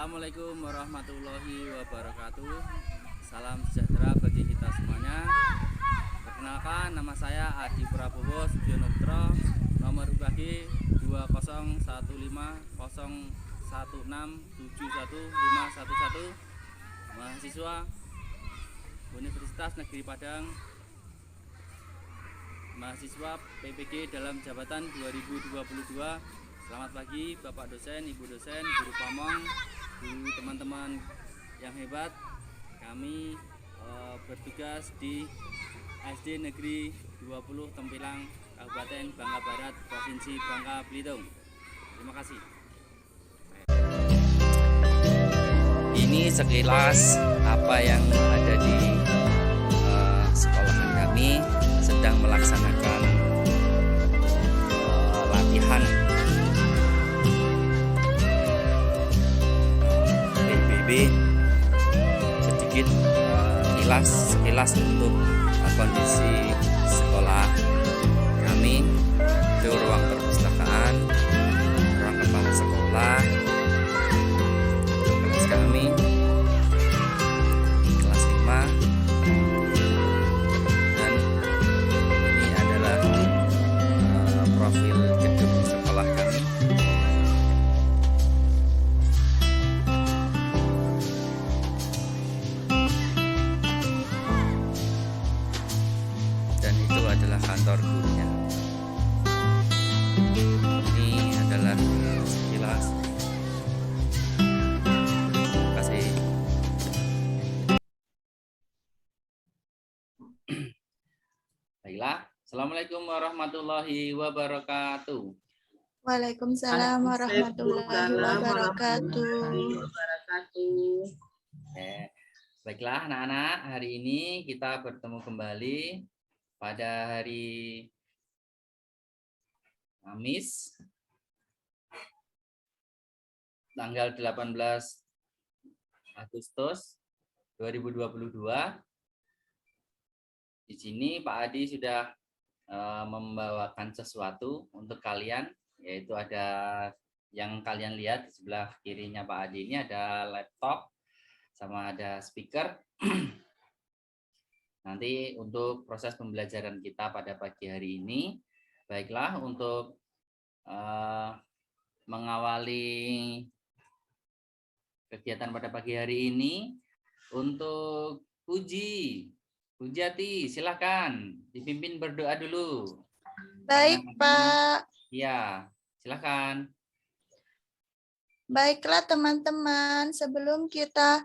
Assalamualaikum warahmatullahi wabarakatuh. Salam sejahtera bagi kita semuanya. Perkenalkan, nama saya Adi Prabowo Subyonugroho, nomor UKG 20150167151, mahasiswa Universitas Negeri Padang, mahasiswa PPG dalam jabatan 2022. Selamat pagi Bapak dosen, Ibu dosen, guru pamong, guru teman-teman yang hebat. Kami bertugas di SD Negeri 20 Tempilang, Kabupaten Bangka Barat, Provinsi Bangka Belitung. Terima kasih. Ini sekilas apa yang ada di sekolahan kami sedang melaksanakan latihan PBB. Sedikit sekilas untuk kondisi sekolah kami. Itu ruang perpustakaan, ruang kepala sekolah, itu kelas kami, kelas 5, dan ini adalah profil gedung sekolah kami. Dan itu adalah kantor gurunya. Ini adalah sekilas. Terima kasih. Baiklah, Assalamualaikum warahmatullahi wabarakatuh. Waalaikumsalam warahmatullahi wabarakatuh. Baiklah anak-anak, hari ini kita bertemu kembali pada hari Kamis tanggal 18 Agustus 2022. Di sini Pak Adi sudah membawakan sesuatu untuk kalian, yaitu ada yang kalian lihat di sebelah kirinya Pak Adi ini ada laptop sama ada speaker. Nanti untuk proses pembelajaran kita pada pagi hari ini, baiklah untuk mengawali kegiatan pada pagi hari ini, untuk Pujiati, silakan dipimpin berdoa dulu. Baik, Pak. Ya, silakan. Baiklah teman-teman, sebelum kita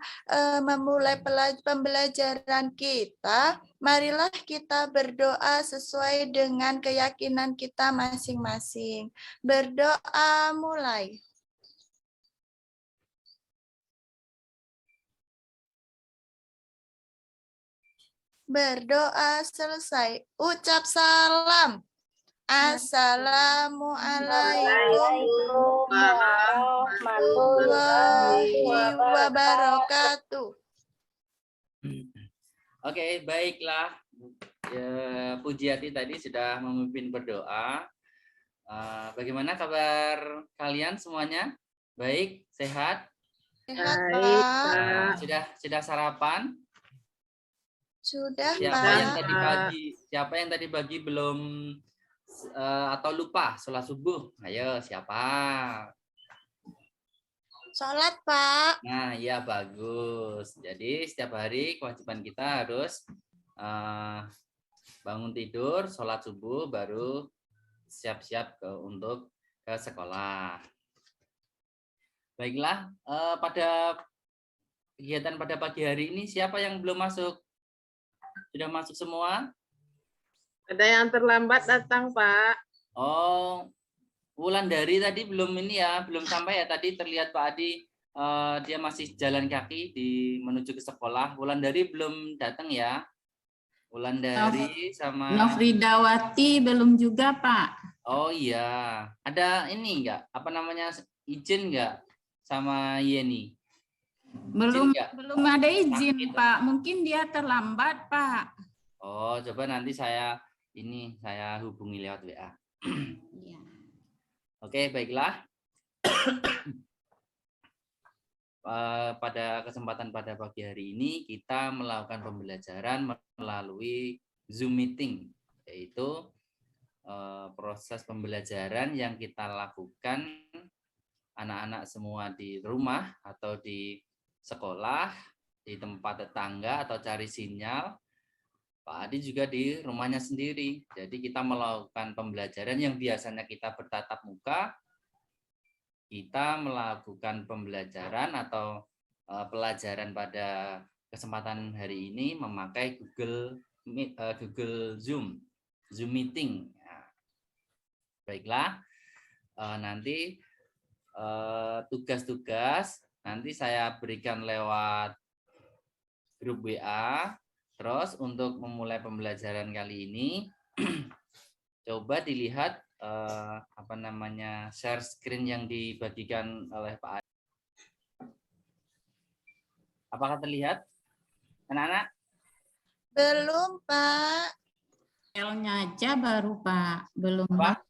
memulai pembelajaran kita, marilah kita berdoa sesuai dengan keyakinan kita masing-masing. Berdoa mulai. Berdoa selesai. Ucap salam. Assalamualaikum warahmatullahi wabarakatuh. Oke, baiklah. Pujiati tadi sudah memimpin berdoa. Bagaimana kabar kalian semuanya? Baik, sehat? Sehat, Pak. Sudah sarapan? Sudah, Siapa yang tadi pagi belum atau lupa sholat subuh? Ayo, siapa? Sholat, Pak. Nah, iya bagus. Jadi setiap hari kewajiban kita harus bangun tidur, sholat subuh, baru siap-siap untuk ke sekolah. Baiklah, pada kegiatan pada pagi hari ini siapa yang belum masuk? Sudah masuk semua? Ada yang terlambat datang, Pak. Oh, Wulandari tadi belum ini ya, belum sampai ya. Tadi terlihat Pak Adi dia masih jalan kaki menuju ke sekolah. Wulandari belum datang ya. Wulandari sama Nofridawati belum juga, Pak. Oh iya, ada ini enggak? Apa namanya, izin enggak sama Yeni? Belum ada izin, sakit, Pak. Mungkin dia terlambat, Pak. Oh, coba nanti saya hubungi lewat WA. Iya. Oke, baiklah. pada kesempatan pada pagi hari ini kita melakukan pembelajaran melalui Zoom meeting, yaitu proses pembelajaran yang kita lakukan anak-anak semua di rumah atau di sekolah, di tempat tetangga atau cari sinyal. Pak Adi juga di rumahnya sendiri. Jadi kita melakukan pembelajaran yang biasanya kita bertatap muka, kita melakukan pembelajaran atau pelajaran pada kesempatan hari ini memakai Google Zoom Meeting. Nah, baiklah, nanti tugas-tugas nanti saya berikan lewat grup WA. Terus untuk memulai pembelajaran kali ini coba dilihat share screen yang dibagikan oleh Pak Adi. Apakah terlihat anak-anak? Belum, Pak. Filenya aja baru, Pak. Belum, Pak.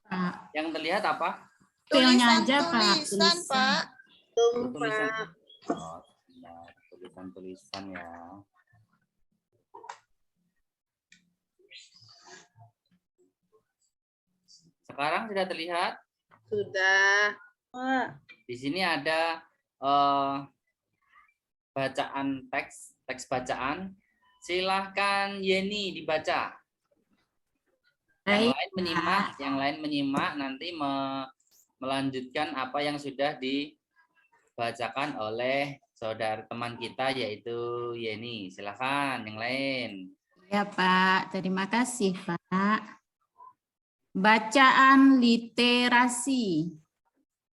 Yang terlihat apa? Filenya aja, Pak. Tulisan, Pak. Tulisan. Oh, nah, tulisan ya. Sekarang sudah terlihat? Sudah. Di sini ada bacaan teks bacaan. Silahkan Yeni dibaca. Yang lain menyimak nanti melanjutkan apa yang sudah dibacakan oleh saudara teman kita yaitu Yeni. Silahkan yang lain. Ya, Pak. Terima kasih, Pak. Bacaan literasi.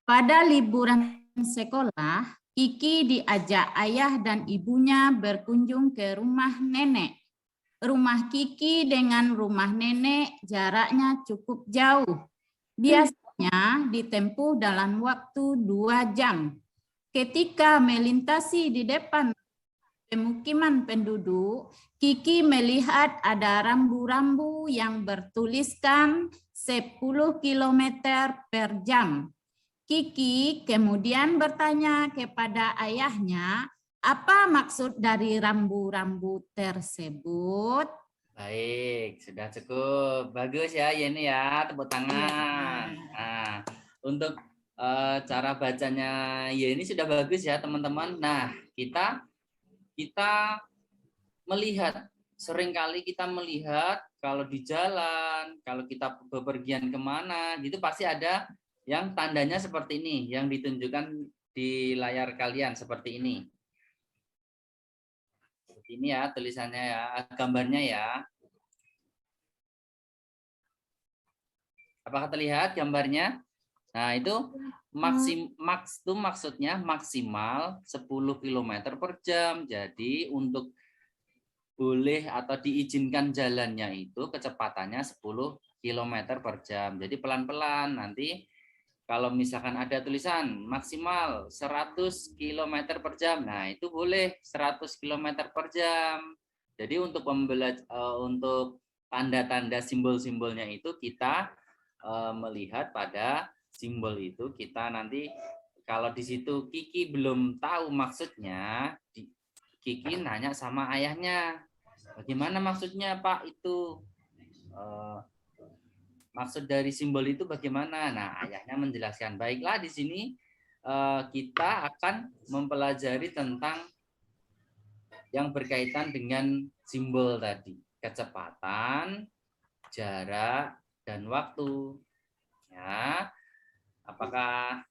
Pada liburan sekolah, Kiki diajak ayah dan ibunya berkunjung ke rumah nenek. Rumah Kiki dengan rumah nenek jaraknya cukup jauh. Biasanya ditempuh dalam waktu 2 jam. Ketika melintasi di depan pemukiman penduduk, Kiki melihat ada rambu-rambu yang bertuliskan 10 km per jam. Kiki kemudian bertanya kepada ayahnya, apa maksud dari rambu-rambu tersebut? Baik, sudah cukup. Bagus ya Yeni ya, tepuk tangan. Nah, untuk cara bacanya Yeni sudah bagus ya teman-teman. Nah, kita melihat, seringkali kita melihat kalau di jalan, kalau kita bepergian kemana, gitu pasti ada yang tandanya seperti ini, yang ditunjukkan di layar kalian seperti ini. Seperti ini ya tulisannya ya, gambarnya ya. Apakah terlihat gambarnya? Nah, itu maksudnya maksimal 10 km per jam. Jadi untuk boleh atau diizinkan jalannya itu kecepatannya 10 km per jam. Jadi pelan-pelan. Nanti kalau misalkan ada tulisan maksimal 100 km per jam, nah itu boleh 100 km per jam. Jadi untuk untuk tanda-tanda simbol-simbolnya itu kita melihat pada simbol itu, kita nanti kalau di situ Kiki belum tahu maksudnya, Kiki nanya sama ayahnya, bagaimana maksudnya Pak itu? Maksud dari simbol itu bagaimana? Nah, ayahnya menjelaskan. Baiklah, di sini kita akan mempelajari tentang yang berkaitan dengan simbol tadi. Kecepatan, jarak, dan waktu. Ya, apakah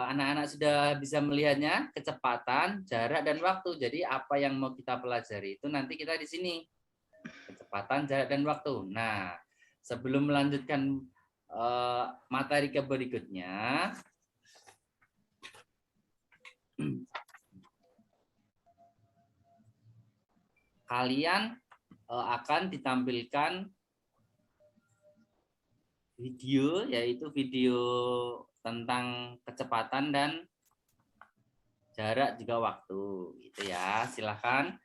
anak-anak sudah bisa melihatnya? Kecepatan, jarak, dan waktu. Jadi apa yang mau kita pelajari itu nanti kita di sini. Kecepatan, jarak, dan waktu. Nah, sebelum melanjutkan materi ke berikutnya, kalian akan ditampilkan video, yaitu video tentang kecepatan dan jarak juga waktu. Gitu ya. Silakan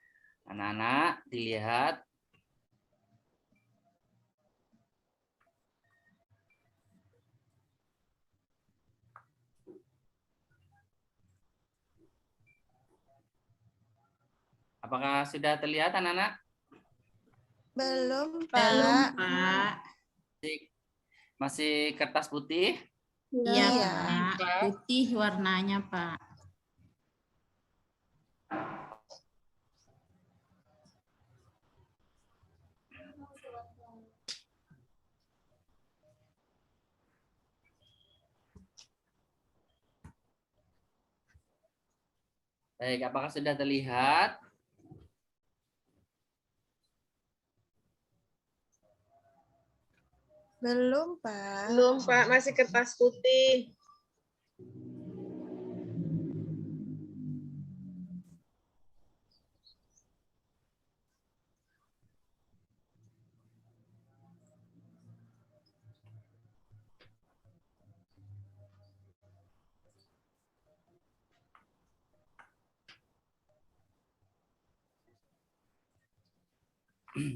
anak-anak dilihat. Apakah sudah terlihat anak-anak? Belum, Belum, Pak. Pak. Masih kertas putih? Iya, Iya. Pak. Putih warnanya, Pak. Baik, apakah sudah terlihat? Belum, Pak. Belum, Pak. Masih kertas putih.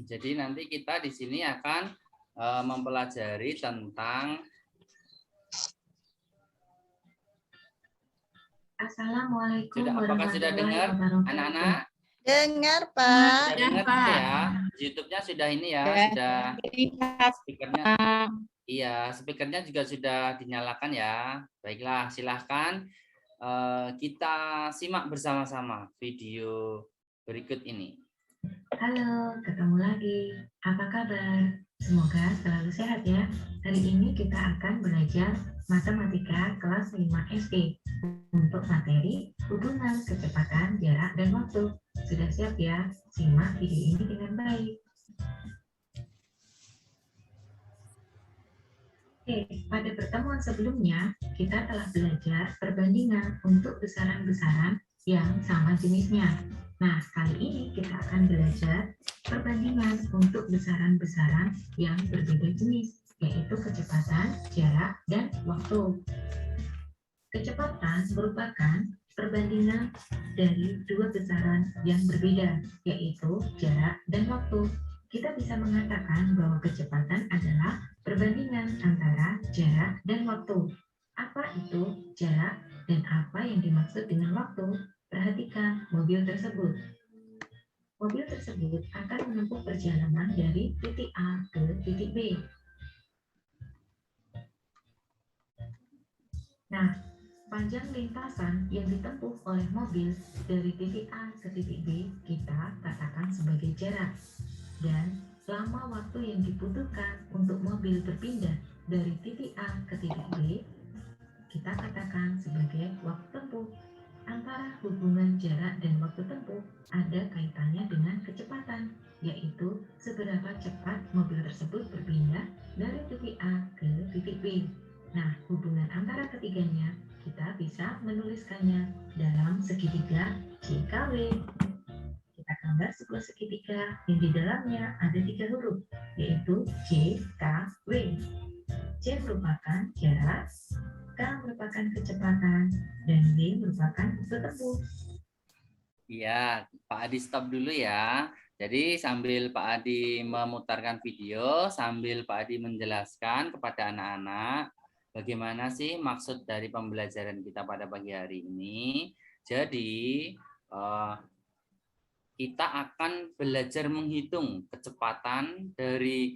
Jadi nanti kita di sini akan mempelajari tentang Assalamualaikum apakah sudah dengar anak-anak? Dengar, Pak. Sudah dengar Pak. ya? YouTube-nya sudah ini ya, sudah speakernya. Iya, speakernya juga sudah dinyalakan ya. Baiklah, silahkan kita simak bersama-sama video berikut ini. Halo, ketemu lagi. Apa kabar? Semoga selalu sehat ya. Hari ini kita akan belajar matematika kelas 5 SD untuk materi hubungan kecepatan, jarak, dan waktu. Sudah siap ya? Simak video ini dengan baik. Oke, pada pertemuan sebelumnya, kita telah belajar perbandingan untuk besaran-besaran yang sama jenisnya. Nah, kali ini kita akan belajar perbandingan untuk besaran-besaran yang berbeda jenis, yaitu kecepatan, jarak, dan waktu. Kecepatan merupakan perbandingan dari dua besaran yang berbeda, yaitu jarak dan waktu. Kita bisa mengatakan bahwa kecepatan adalah perbandingan antara jarak dan waktu. Apa itu jarak dan apa yang dimaksud dengan waktu? Perhatikan mobil tersebut. Mobil tersebut akan menempuh perjalanan dari titik A ke titik B. Nah, panjang lintasan yang ditempuh oleh mobil dari titik A ke titik B kita katakan sebagai jarak. Dan lama waktu yang dibutuhkan untuk mobil berpindah dari titik A ke titik B kita katakan sebagai waktu tempuh. Antara hubungan jarak dan waktu tempuh ada kaitannya dengan kecepatan, yaitu seberapa cepat mobil tersebut berpindah dari titik A ke titik B. Nah, hubungan antara ketiganya kita bisa menuliskannya dalam segitiga JKW. Kita gambar sebuah segitiga yang di dalamnya ada 3 huruf, yaitu J, K, W. J merupakan jarak, K merupakan kecepatan, dan W merupakan waktu tempuh. Iya, Pak Adi stop dulu ya. Jadi sambil Pak Adi memutarkan video, sambil Pak Adi menjelaskan kepada anak-anak bagaimana sih maksud dari pembelajaran kita pada pagi hari ini. Jadi kita akan belajar menghitung kecepatan dari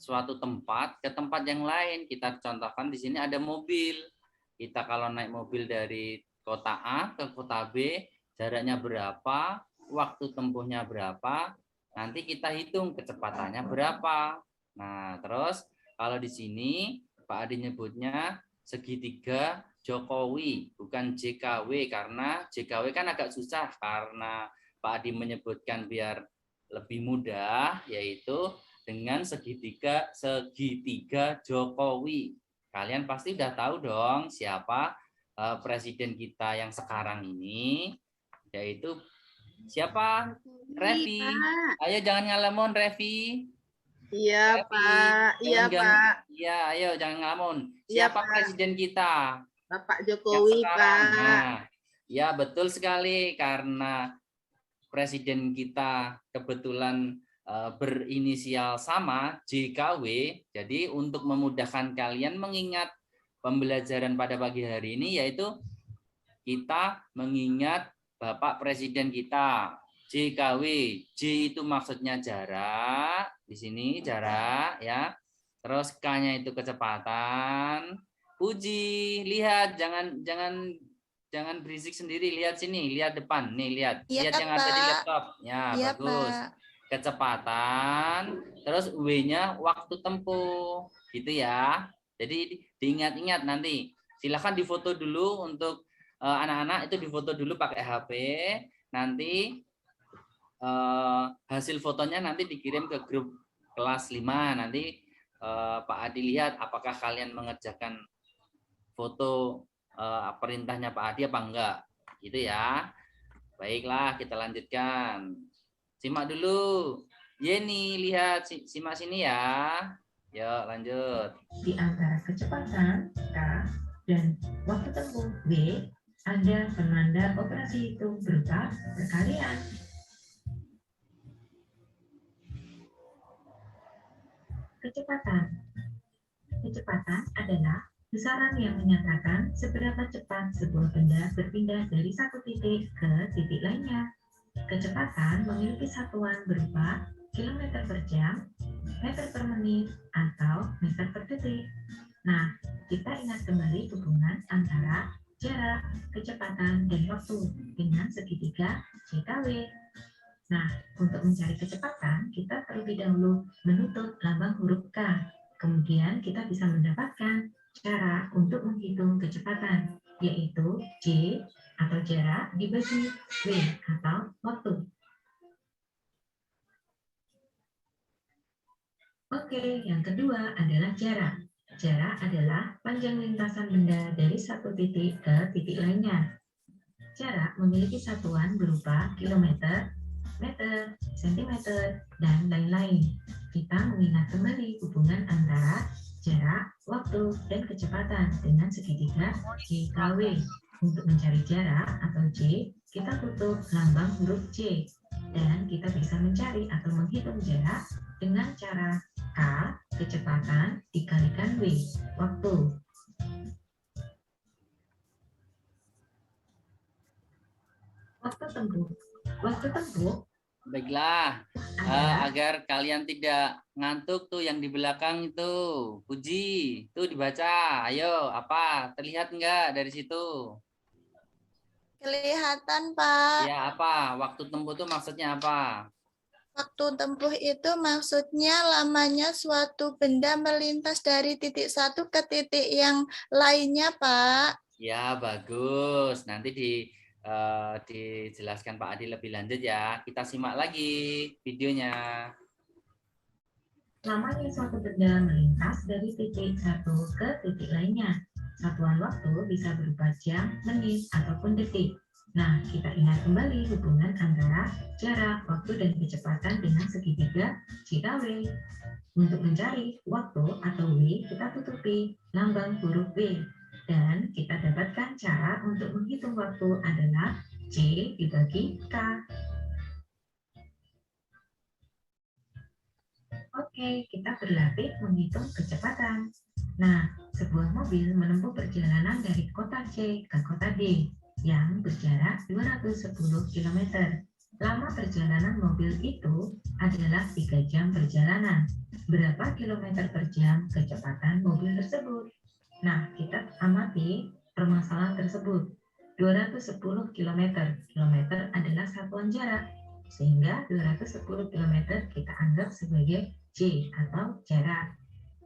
suatu tempat ke tempat yang lain. Kita contohkan di sini ada mobil. Kita kalau naik mobil dari kota A ke kota B, jaraknya berapa, waktu tempuhnya berapa, nanti kita hitung kecepatannya berapa. Nah, terus kalau di sini Pak Adi nyebutnya segitiga Jokowi, bukan JKW, karena JKW kan agak susah karena Pak Adi menyebutkan biar lebih mudah, yaitu dengan segitiga Jokowi. Kalian pasti udah tahu dong siapa presiden kita yang sekarang ini, yaitu siapa? Revi. Ayo jangan ngalamun, Revi. Iya, Revi. Pak. Iya, Pak. Iya, ayo jangan ngalamun. Iya, Siapa Pak. presiden kita? Bapak Jokowi, Pak. Nah, ya betul sekali karena presiden kita kebetulan berinisial sama JKW. Jadi untuk memudahkan kalian mengingat pembelajaran pada pagi hari ini, yaitu kita mengingat Bapak Presiden kita, JKW. J itu maksudnya jarak, di sini jarak ya. Terus K-nya itu kecepatan. Puji, lihat, jangan berisik sendiri, lihat sini, lihat depan. Nih, lihat. Iya, Lihat yang ada di Pak. laptop. Ya, Iya, bagus. Pak. Kecepatan, terus W-nya waktu tempuh. Gitu ya. Jadi diingat-ingat nanti. Silakan difoto dulu untuk anak-anak, itu difoto dulu pakai HP. Nanti hasil fotonya nanti dikirim ke grup kelas 5. Nanti Pak Adi lihat apakah kalian mengerjakan foto perintahnya Pak Adi apa enggak. Gitu ya. Baiklah, kita lanjutkan. Simak dulu. Yeni, lihat, simak sini ya. Yuk, lanjut. Di antara kecepatan K dan waktu tempuh W, ada penanda operasi itu berupa perkalian. Kecepatan adalah besaran yang menyatakan seberapa cepat sebuah benda berpindah dari satu titik ke titik lainnya. Kecepatan memiliki satuan berupa kilometer per jam, meter per menit, atau meter per detik. Nah, kita ingat kembali hubungan antara jarak, kecepatan, dan waktu dengan segitiga JKW. Nah, untuk mencari kecepatan, kita terlebih dahulu menutup lambang huruf K. Kemudian kita bisa mendapatkan cara untuk menghitung kecepatan, yaitu J atau jarak dibagi W atau waktu. Oke, yang kedua adalah jarak. Jarak adalah panjang lintasan benda dari satu titik ke titik lainnya. Jarak memiliki satuan berupa kilometer, meter, sentimeter, dan lain-lain. Kita mengingat kembali hubungan antara jarak, waktu, dan kecepatan dengan segitiga JKW. Untuk mencari jarak atau J, kita tutup lambang huruf J. Dan kita bisa mencari atau menghitung jarak dengan cara K, kecepatan, dikalikan W, waktu. Waktu tempuh Baiklah, agar kalian tidak ngantuk tuh yang di belakang itu. Puji, tuh dibaca. Ayo, apa? Terlihat enggak dari situ? Kelihatan, Pak. Ya, apa? Waktu tempuh tuh maksudnya apa? Waktu tempuh itu maksudnya lamanya suatu benda melintas dari titik satu ke titik yang lainnya, Pak. Ya, bagus. Nanti dijelaskan Pak Adi lebih lanjut ya. Kita simak lagi videonya. Lamanya suatu benda melintas dari titik satu ke titik lainnya. Satuan waktu bisa berupa jam, menit, ataupun detik. Nah, kita ingat kembali hubungan antara jarak, waktu, dan kecepatan dengan segitiga JKW. Untuk mencari waktu atau W, kita tutupi lambang huruf W. Dan kita dapatkan cara untuk menghitung waktu adalah J dibagi K. Oke, kita berlatih menghitung kecepatan. Nah, sebuah mobil menempuh perjalanan dari kota C ke kota D yang berjarak 210 km. Lama perjalanan mobil itu adalah 3 jam perjalanan. Berapa kilometer per jam kecepatan mobil tersebut? Nah, kita amati permasalahan tersebut. 210 km. Kilometer adalah satuan jarak. Sehingga 210 km kita anggap sebagai J atau jarak.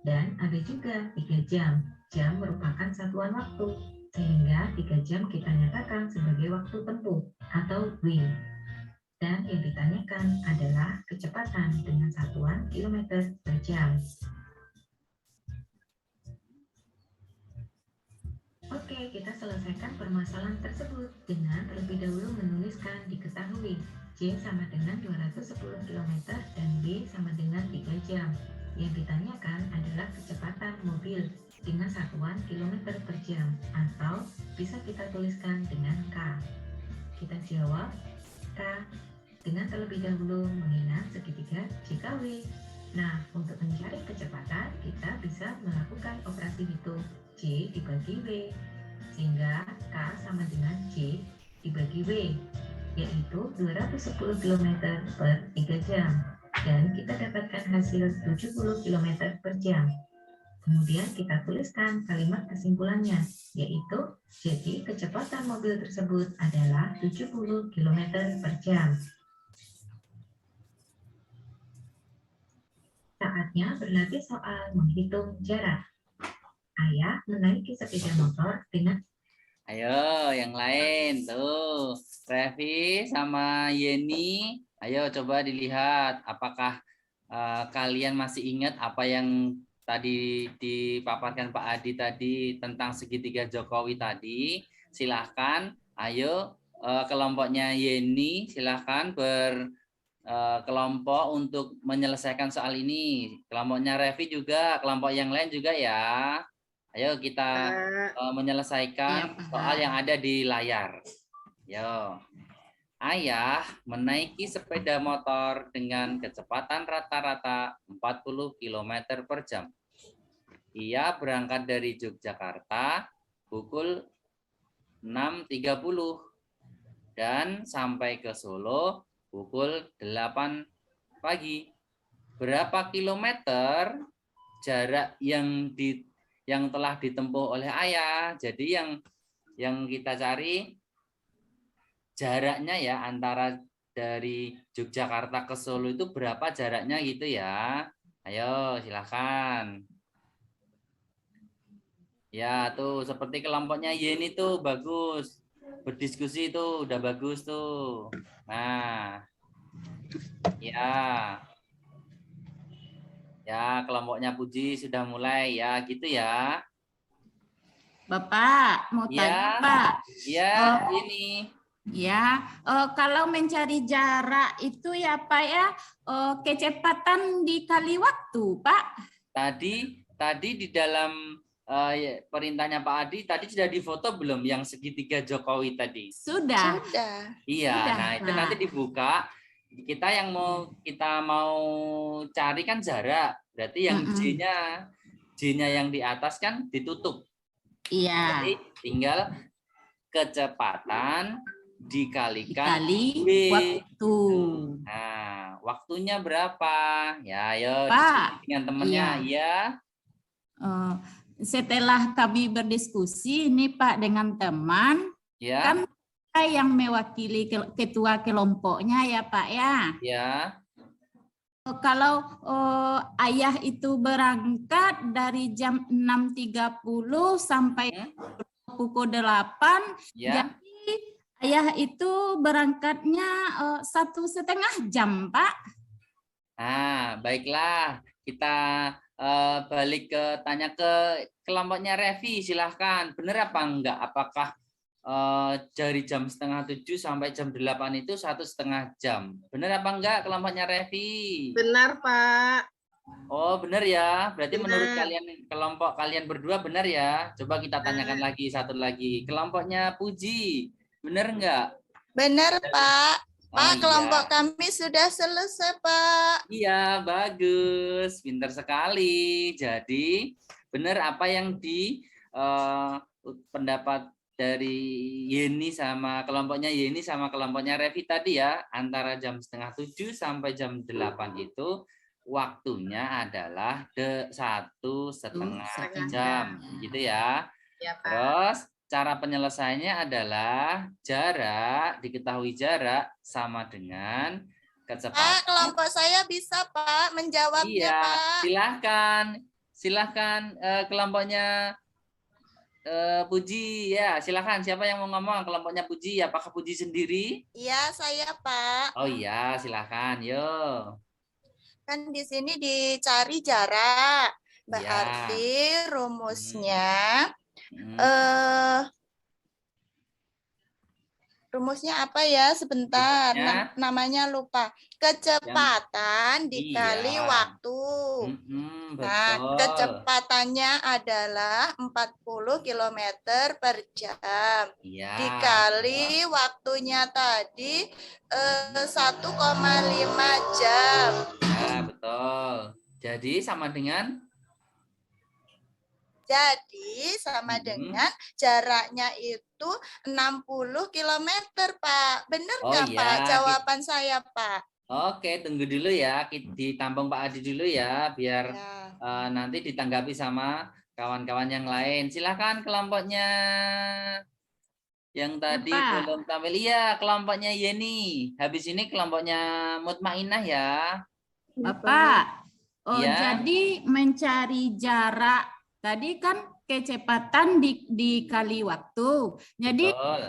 Dan ada juga 3 jam. Jam merupakan satuan waktu. Sehingga 3 jam kita nyatakan sebagai waktu tempuh atau W. Dan yang ditanyakan adalah kecepatan dengan satuan kilometer per jam. Oke, kita selesaikan permasalahan tersebut dengan terlebih dahulu menuliskan diketahui J sama dengan 210 km dan B sama dengan 3 jam. Yang ditanyakan adalah kecepatan mobil dengan satuan kilometer per jam atau bisa kita tuliskan dengan K. Kita jawab K dengan terlebih dahulu mengingat segitiga JKW. Nah, untuk mencari kecepatan kita bisa melakukan operasi hitung J dibagi W, sehingga K sama dengan J dibagi W. yaitu 210 km per 3 jam. Dan kita dapatkan hasil 70 km per jam. Kemudian kita tuliskan kalimat kesimpulannya, yaitu jadi kecepatan mobil tersebut adalah 70 km per jam. Saatnya berlatih soal menghitung jarak. Ayah menaiki sepeda motor dengan... Ayo, yang lain tuh, Revi sama Yeni. Ayo coba dilihat, apakah kalian masih ingat apa yang tadi dipaparkan Pak Adi tadi tentang segitiga Jokowi tadi? Silahkan, ayo kelompoknya Yeni, silahkan berkelompok untuk menyelesaikan soal ini. Kelompoknya Revi juga, kelompok yang lain juga ya. Ayo kita menyelesaikan soal yang ada di layar. Yo. Ayah menaiki sepeda motor dengan kecepatan rata-rata 40 km per jam. Ia berangkat dari Yogyakarta pukul 6.30 dan sampai ke Solo pukul 8 pagi. Berapa kilometer jarak yang telah ditempuh oleh ayah? Jadi yang kita cari jaraknya ya, antara dari Yogyakarta ke Solo itu berapa jaraknya gitu ya. Ayo silakan. Ya tuh seperti kelompoknya Yeni tuh bagus. Berdiskusi tuh udah bagus tuh. Nah. Ya. Ya, kelompoknya Puji sudah mulai ya, gitu ya. Bapak, mau tanya, Pak. Ya, ini. Ya, kalau mencari jarak itu ya, Pak ya, kecepatan dikali waktu, Pak. Tadi di dalam perintahnya Pak Adi, tadi sudah difoto belum yang segitiga Jokowi tadi? Sudah. Iya, sudah, nah itu Pak. nanti dibuka. Kita mau cari kan jarak, berarti yang J-nya yang di atas kan ditutup. Iya. Jadi tinggal kecepatan dikalikan Dikali B. waktu. Nah, waktunya berapa? Ya, ayo Pak, dengan temannya, ya. Setelah kami berdiskusi ini Pak dengan teman, Ya. kan yang mewakili ketua kelompoknya ya Pak ya. Ya. Kalau ayah itu berangkat dari jam 6.30 sampai pukul 8, ya. Jadi ayah itu berangkatnya 1,5 jam, Pak. Nah, baiklah. Kita balik tanya ke kelompoknya Revi, silahkan. Benar apa enggak? Apakah dari jam 6:30 sampai jam 8 itu 1,5 jam? Benar apa enggak kelompoknya Revi? Benar, Pak. Oh, benar ya. Berarti Benar. menurut kelompok kalian berdua benar ya. Coba kita tanyakan lagi satu lagi. Kelompoknya Puji, benar enggak? Benar, Pak. Pak, kelompok iya. kami sudah selesai, Pak. Iya, bagus. Pintar sekali. Jadi, benar apa yang pendapat dari Yeni sama kelompoknya Yeni sama kelompoknya Revi tadi ya, antara jam 6:30 sampai jam 8 itu waktunya adalah 1,5 jam, gitu ya. Ya, Pak. Terus cara penyelesaiannya adalah diketahui jarak sama dengan kecepatan. Pak, kelompok saya bisa, Pak, menjawabnya, Iya, Pak. silahkan kelompoknya Puji ya, silahkan. Siapa yang mau ngomong? Kelompoknya Puji, apakah Puji sendiri? Iya, saya, Pak. Oh iya, silahkan. Yo. Kan di sini dicari jarak. Berarti rumusnya rumusnya apa ya? Sebentar, namanya lupa. Kecepatan dikali waktu. Nah, kecepatannya adalah 40 km per jam. Dikali waktunya tadi 1,5 jam. Ya, betul. Jadi sama dengan Jadi sama dengan jaraknya itu 60 km, Pak. Benar Oh nggak, Pak? iya, Jawaban saya, Pak. oke, tunggu dulu ya. Ditampung Pak Adi dulu ya, biar Ya. nanti ditanggapi sama kawan-kawan yang lain. Silakan kelompoknya yang tadi Pak. belum tampil. Iya, kelompoknya Yeni. Habis ini kelompoknya Mutmainah ya. Bapak, Iya. jadi mencari jarak tadi kan kecepatan dikali waktu. Jadi Betul.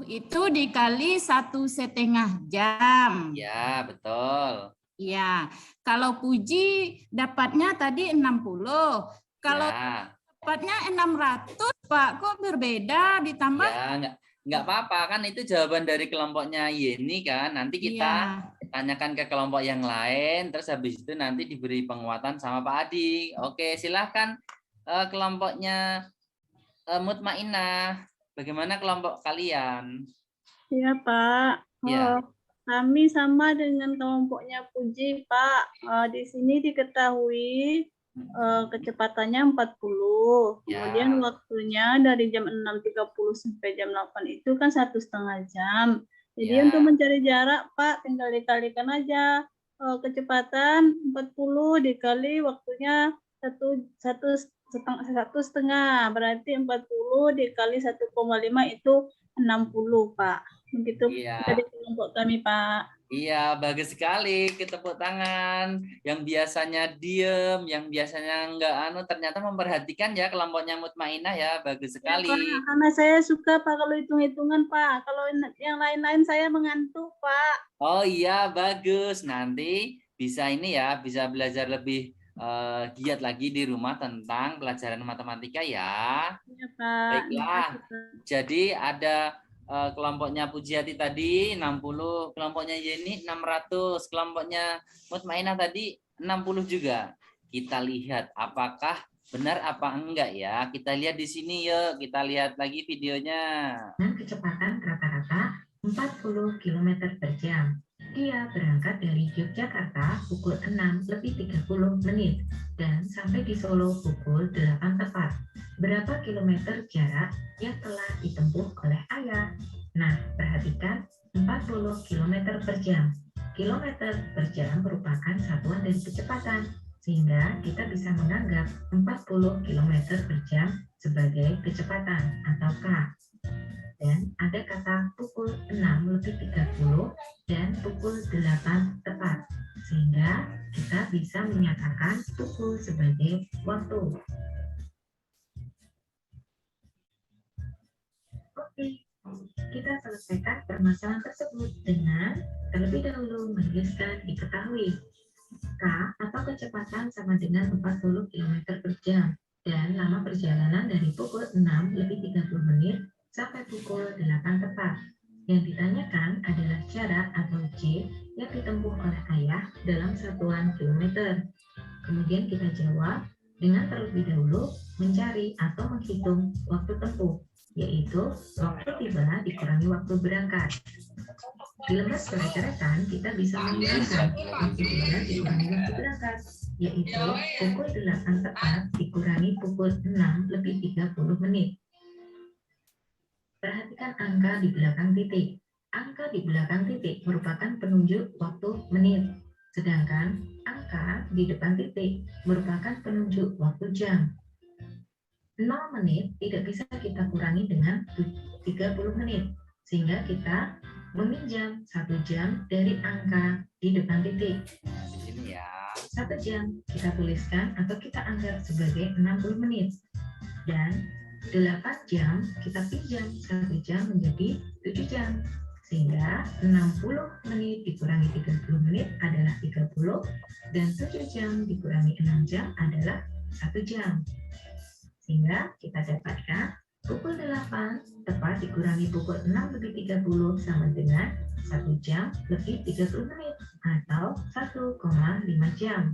itu dikali 1,5 jam. Ya, betul. Ya, kalau puji dapatnya tadi 60. Kalau Ya. dapatnya 600, Pak, kok berbeda ditambah? Ya, nggak apa-apa kan itu jawaban dari kelompoknya Yeni kan. Nanti kita tanyakan ke kelompok yang lain, terus habis itu nanti diberi penguatan sama Pak Adi. Oke, silahkan kelompoknya Mutmainah. Bagaimana kelompok kalian? Iya, Pak. Ya. Kami sama dengan kelompoknya Puji, Pak. Di sini diketahui kecepatannya 40. Kemudian waktunya dari jam 6.30 sampai jam 8 itu kan 1,5 jam. Jadi untuk mencari jarak, Pak, tinggal dikalikan aja kecepatan 40 dikali waktunya 1,5. Berarti 40 dikali 1,5 itu 60, Pak. Begitu dari kelompok kami, Pak. Iya, bagus sekali. Tepuk tangan. Yang biasanya diem, yang biasanya enggak ternyata memperhatikan ya kelompoknya Mutmainah ya. Bagus sekali. Ya, Pak, karena saya suka, Pak, kalau hitung-hitungan, Pak. Kalau yang lain-lain saya mengantuk, Pak. Oh iya, bagus. Nanti bisa ini ya, bisa belajar lebih giat lagi di rumah tentang pelajaran matematika ya. Iya, Pak. Baiklah. Jadi ada kelompoknya Pujiati tadi 60, kelompoknya Yeni 600, kelompoknya Mutmainah tadi 60 juga. Kita lihat apakah benar apa enggak ya. Kita lihat di sini yuk, kita lihat lagi videonya. Dengan kecepatan rata-rata 40 km per jam. Dia berangkat dari Yogyakarta pukul 6:30 dan sampai di Solo pukul 8 tepat. Berapa kilometer jarak yang telah ditempuh oleh ayah? Nah, perhatikan 40 km per jam. Kilometer per jam merupakan satuan dari kecepatan, sehingga kita bisa menganggap 40 km per jam sebagai kecepatan atau K. Dan ada kata pukul 6:30 dan pukul 8 tepat, sehingga kita bisa menyatakan pukul sebagai waktu. Oke, kita selesaikan permasalahan tersebut dengan terlebih dahulu menuliskan diketahui. K atau kecepatan sama dengan 40 km per jam dan lama perjalanan dari pukul 6:30 sampai pukul 8 tepat. Yang ditanyakan adalah jarak atau J yang ditempuh oleh ayah dalam satuan kilometer. Kemudian kita jawab dengan terlebih dahulu mencari atau menghitung waktu tempuh, yaitu waktu tiba dikurangi waktu berangkat. Di lembar coret-coretan kita bisa menggunakan waktu tiba dikurangi waktu berangkat, yaitu pukul 8 tepat dikurangi pukul 6:30. Perhatikan angka di belakang titik. Angka di belakang titik merupakan penunjuk waktu menit, sedangkan angka di depan titik merupakan penunjuk waktu jam. 0 menit tidak bisa kita kurangi dengan 30 menit, sehingga kita meminjam 1 jam dari angka di depan titik. Ini ya. 1 jam kita tuliskan atau kita anggap sebagai 60 menit. Dan 8 jam kita pinjam 1 jam menjadi 7 jam. Sehingga 60 menit dikurangi 30 menit adalah 30, dan 7 jam dikurangi 6 jam adalah 1 jam. Sehingga kita dapatkan pukul 8 tepat dikurangi pukul 6:30 sama dengan 1 jam lebih 30 menit atau 1,5 jam.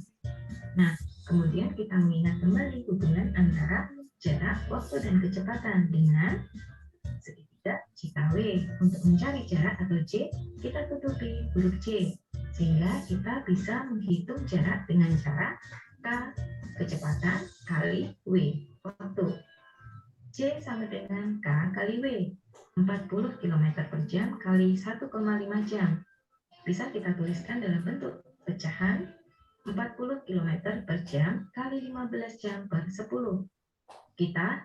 Nah, kemudian kita mengingat kembali hubungan antara jarak, waktu, dan kecepatan dengan segitiga JKW. Untuk mencari jarak atau J, kita tutupi huruf J, sehingga kita bisa menghitung jarak dengan cara K, kecepatan, kali W, waktu. C sama dengan K kali W, 40 km per jam kali 1,5 jam. Bisa kita tuliskan dalam bentuk pecahan 40 km per jam kali 15 jam per 10. Kita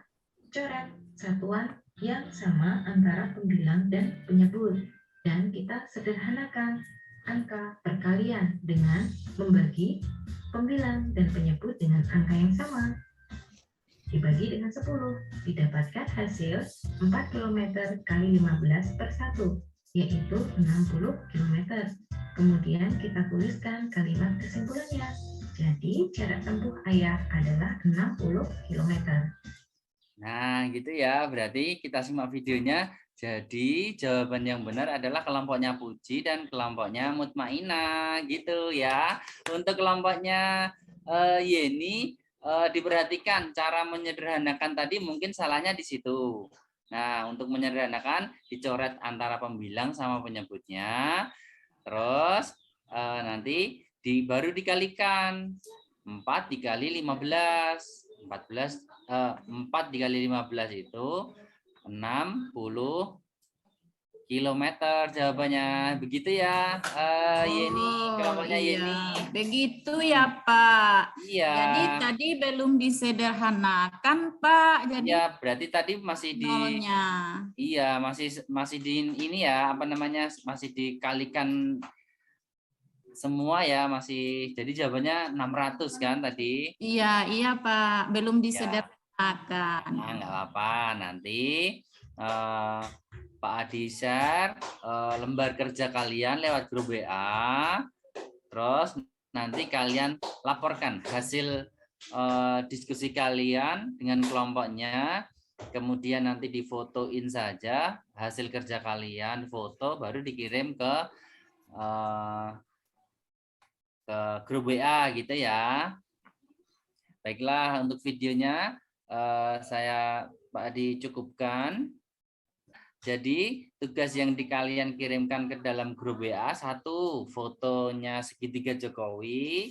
coret satuan yang sama antara pembilang dan penyebut. Dan kita sederhanakan angka perkalian dengan membagi pembilang dan penyebut dengan angka yang sama. Dibagi dengan 10, didapatkan hasil 4 km kali 15 per 1, yaitu 60 km. Kemudian kita tuliskan kalimat kesimpulannya. Jadi jarak tempuh ayah adalah 60 km. Nah, gitu ya. Berarti kita simak videonya. Jadi jawaban yang benar adalah kelompoknya Puji dan kelompoknya Mutmainah, gitu ya. Untuk kelompoknya Yeni, diperhatikan cara menyederhanakan tadi mungkin salahnya di situ. Nah, untuk menyederhanakan dicoret antara pembilang sama penyebutnya. Terus nanti baru dikalikan 4 dikali 15. 4 dikali 15 itu 60 km jawabannya. Begitu ya, Yeni, kelompoknya iya. Yeni. Begitu ya, Pak. Iya. Jadi tadi belum disederhanakan, Pak. Jadi ya, berarti tadi masih di nolnya. Iya, masih di ini ya, apa namanya? Masih dikalikan semua ya, masih. Jadi jawabannya 600 kan tadi? Iya, Pak. Belum disederhanakan. Nah, nggak apa-apa. Nanti Pak Adi share lembar kerja kalian lewat grup WA. Terus nanti kalian laporkan hasil diskusi kalian dengan kelompoknya. Kemudian nanti difotoin saja hasil kerja kalian, foto baru dikirim ke grup WA gitu ya. Baiklah, untuk videonya saya Pak Adi cukupkan. Jadi tugas yang kalian kirimkan ke dalam grup WA, 1 fotonya segitiga Jokowi,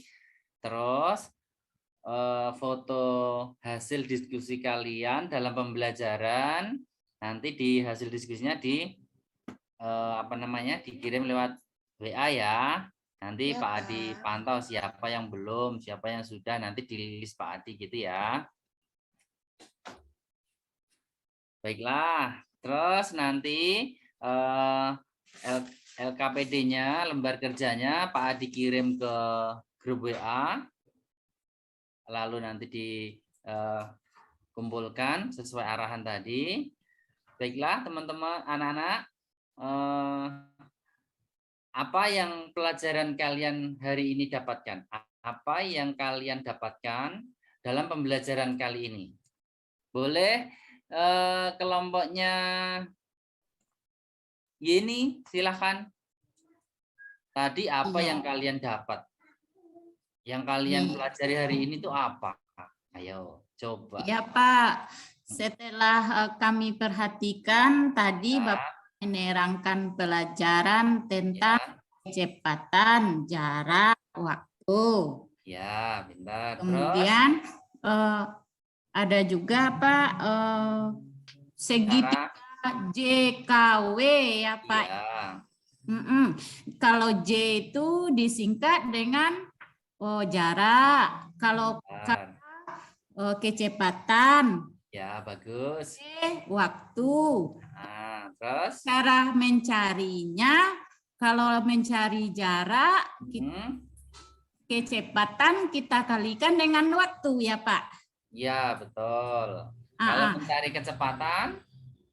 terus foto hasil diskusi kalian dalam pembelajaran. Nanti di hasil diskusinya dikirim lewat WA ya. Nanti Ya, Pak Adi pantau siapa yang belum, siapa yang sudah, nanti di list Pak Adi gitu ya. Baiklah, terus nanti LKPD-nya, lembar kerjanya Pak Adi kirim ke grup WA. Lalu nanti dikumpulkan sesuai arahan tadi. Baiklah teman-teman, anak-anak, apa yang pelajaran kalian hari ini dapatkan? Apa yang kalian dapatkan dalam pembelajaran kali ini? Boleh kelompoknya Yeni, silahkan. Tadi apa yang kalian dapat? Yang kalian pelajari hari ini itu apa? Ayo, coba. Ya, Pak. Setelah kami perhatikan tadi Bapak menerangkan pelajaran tentang kecepatan, jarak, waktu. Ya, bentar. Kemudian ada juga Pak segitiga JKW ya Pak. Ya. Kalau J itu disingkat dengan jarak. Kalau kecepatan. Ya, bagus. Waktu. Nah, terus cara mencarinya, kalau mencari jarak, kecepatan kita kalikan dengan waktu ya Pak. Ya, betul. Kalau mencari kecepatan?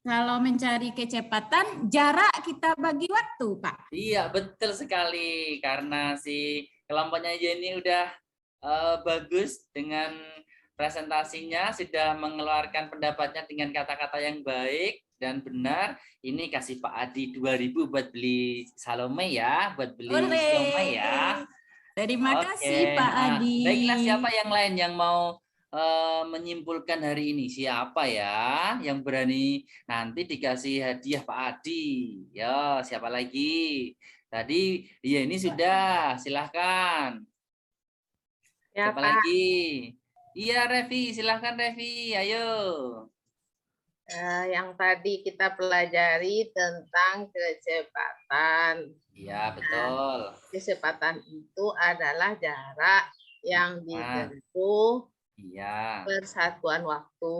Kalau mencari kecepatan, jarak kita bagi waktu Pak. Iya, betul sekali. Karena si kelompoknya Yeni udah bagus dengan presentasinya, sudah mengeluarkan pendapatnya dengan kata-kata yang baik dan benar. Ini kasih Pak Adi 2.000 buat beli Salome ya, buat beli Salome ya. Terima kasih Pak Adi. Baiklah, siapa yang lain yang mau menyimpulkan hari ini? Siapa ya yang berani nanti dikasih hadiah Pak Adi? Ya, siapa lagi? Tadi ya ini sudah, silahkan. Ya, Siapa Pak. lagi? Iya, Revi, silahkan Revi, ayo. Yang tadi kita pelajari tentang kecepatan. Iya, betul. Kecepatan itu adalah jarak yang Nah, ditempuh iya, persatuan waktu.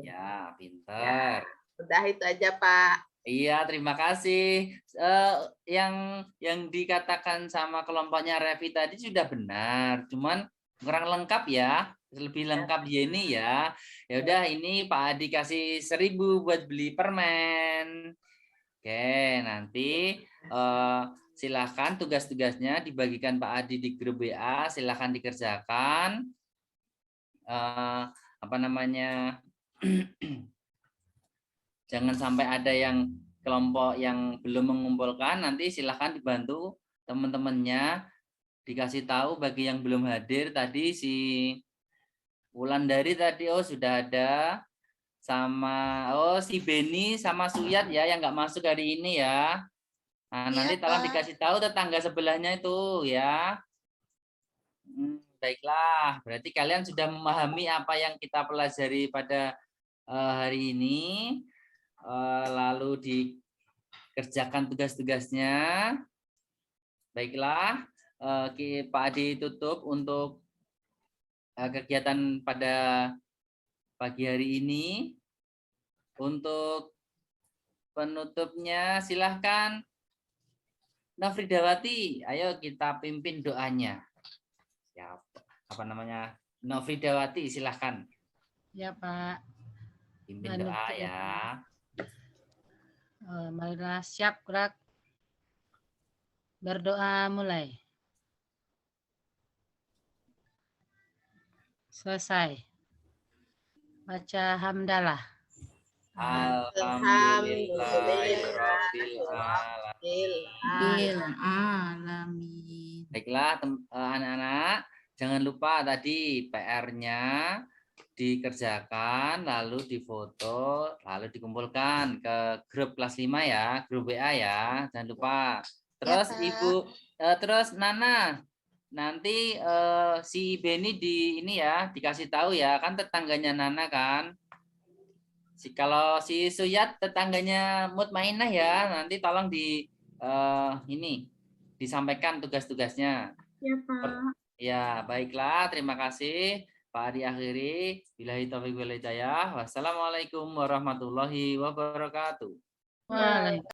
ya, Ya, pinter. udah itu aja, Pak. Iya, terima kasih. Yang dikatakan sama kelompoknya Revi tadi sudah benar, cuman kurang lengkap ya. Lebih lengkap Yeni ya. Ya udah, ini Pak Adi kasih 1.000 buat beli permen. Oke, nanti silahkan tugas-tugasnya dibagikan Pak Adi di grup WA, silahkan dikerjakan. Apa namanya? Jangan sampai ada yang kelompok yang belum mengumpulkan, nanti silahkan dibantu teman-temannya, dikasih tahu bagi yang belum hadir tadi si Wulandari tadi sudah ada, sama si Beni sama Suyat ya yang nggak masuk hari ini ya. Nah, Iya, nanti tolong Pak. dikasih tahu tetangga sebelahnya itu ya. Baiklah, berarti kalian sudah memahami apa yang kita pelajari pada hari ini. Lalu dikerjakan tugas-tugasnya. Baiklah, Pak Adi tutup untuk kegiatan pada pagi hari ini. Untuk penutupnya silahkan Nofridawati, ayo kita pimpin doanya. Siapa? Apa namanya? Nofridawati, silahkan. Ya, Pak. Pimpin doa ya. Marilah siap gerak. Berdoa mulai. Selesai. Baca hamdalah. Alhamdulillahirabbil Alamin. Baiklah anak-anak, jangan lupa tadi PR-nya dikerjakan, lalu difoto, lalu dikumpulkan ke grup kelas 5 ya, grup WA ya, jangan lupa. Terus Pak. Ibu, terus Nana, nanti si Beni di ini ya, dikasih tahu ya, kan tetangganya Nana kan. Kalau si Suyat tetangganya Mutmainah ya, nanti tolong ini disampaikan tugas-tugasnya. Ya, Pak. Ya, baiklah, terima kasih. Pak Adi akhiri. Billahi taufiq wal hidayah. Wassalamualaikum warahmatullahi wabarakatuh. Waalaikumsalam.